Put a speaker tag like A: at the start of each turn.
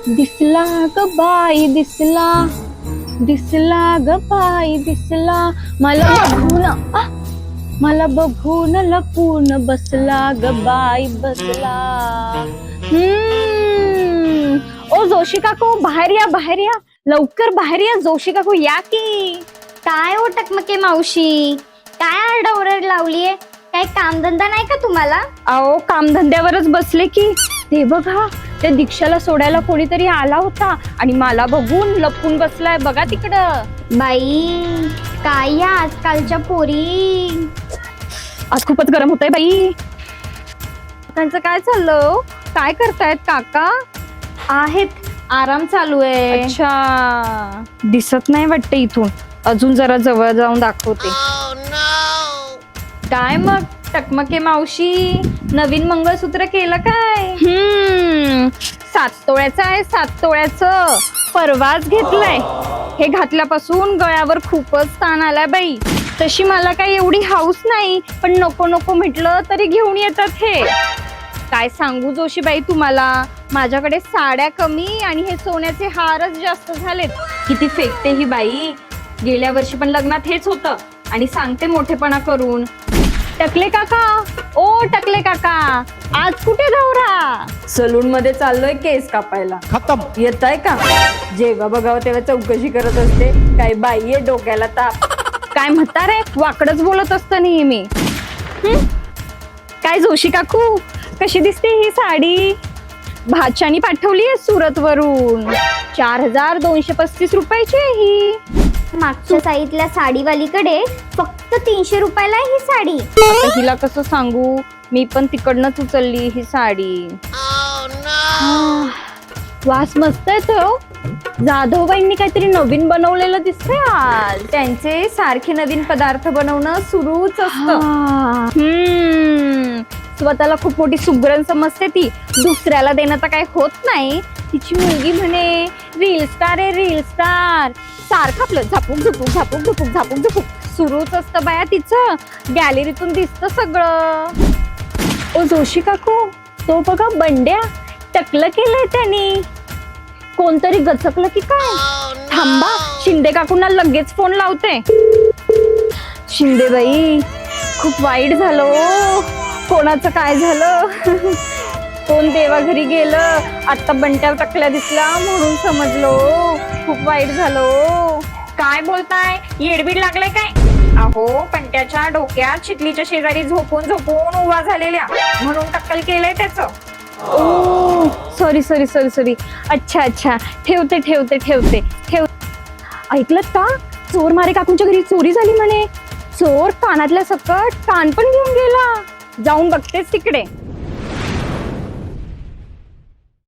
A: दिसला ग बाई दिसला, दिसला ग बाई दिसला, मला बघून लपून बसला ग बाई बसला. ओ जोशी काकू बाहेर या, बाहेर या, लवकर बाहेर या. जोशी काकू या की.
B: काय हो टकमके मावशी, काय आरडाओरड लावलीये? काय कामधंदा नाही का तुम्हाला?
A: अहो कामधंद्यावरच बसले की. ते बघा त्या दीक्षाला सोडायला कोणीतरी आला होता आणि मला बघून लपून बसलाय बघा तिकडं.
B: बाई काय या आजकालच्या पोरी.
A: आज खूपच गरम होतंय बाई. त्यांचं काय चाललं? काय करतायत काका?
B: आहेत आराम चालू आहे.
A: अच्छा दिसत नाही वाटतं इथून. अजून जरा जवळ जाऊन दाखवते.
C: काय मग टकमके मावशी, नवीन मंगळसूत्र केलं काय?
A: 7 तोळ्याचं आहे, 7 तोळ्याचं. परवाच घेतलंय. हे घातल्यापासून गळ्यावर खूपच ताण आलाय बाई. तशी मला काही एवढी हाऊस नाही, पण नको नको म्हटलं तरी घेऊन येतात हे. काय सांगू जोशीबाई तुम्हाला, माझ्याकडे साड्या कमी आणि हे सोन्याचे हारच जास्त झालेत.
C: किती फेकते ही बाई. गेल्या वर्षी पण लग्नात हेच होतं आणि सांगते मोठेपणा करून.
A: टकले काका, ओ टकले काका, आज कुठे दौरा?
C: सलून मध्ये चाललोय केस कापायला.
D: खतम.
C: येताय का? जेव्हा बघावं तेव्हा चौकशी करत असते. काय बाई आहे डोक्याला ताप.
A: काय म्हातारे वाकडच बोलत असतं नेहमी. काय जोशी काकू, कशी दिसते ही साडी? भाच्यानी पाठवली आहे सुरत वरून. 4235 रुपयाची आहे ही.
B: मागच्या साईडल्या साडीवालीकडे फक्त 300 रुपयाला आहे ही साडी.
A: आता हिला कसं सांगू, मी पण तिकडनंच उचलली ही साडी. वास मस्त येतो. जाधवबाईंनी काहीतरी नवीन बनवलेलं दिसतंय आज.
C: त्यांचे सारखे नवीन पदार्थ बनवणं सुरूच असतं.
A: स्वतःला खूप मोठी सुगरण समजते ती. दुसऱ्याला देणं तर काही होत नाही. तिची मुलगी म्हणे रील स्टार आहे, रील स्टार. सारखं आपलं झापूक झुपूक झापूक झुपूक झापूक झुपूक सुरूच असतं बाया तिचं. गॅलरीतून दिसतं सगळं. ओ जोशी काकू, तो बघा बंड्या टकलं केलंय त्याने. कोणतरी गचकलं की काय? थांबा, शिंदे काकूंना लगेच फोन लावते. शिंदेबाई खूप वाईट झालं ओ. कोणाचं काय झालं? कोण देवाघरी गेलं, आता बंट्या टकल्या दिसला म्हणून समजलो. खूप वाईट झालं.
C: काय बोलताय? येडबीड लागलाय काय? अहो पंट्याच्या डोक्यात चिखलीच्या शेजारी झोपून झोपून उभा झालेल्या म्हणून टक्कल केलंय त्याचं.
A: ओ सॉरी सॉरी सॉरी सॉरी. अच्छा अच्छा, ठेवते ठेवते ठेवते ठेव. ऐकलं का? चोर मारे काकूंच्या घरी चोरी झाली म्हणे. चोर कानातल्या सकट कान पण घेऊन गेला. जाऊन बघतेस तिकडे.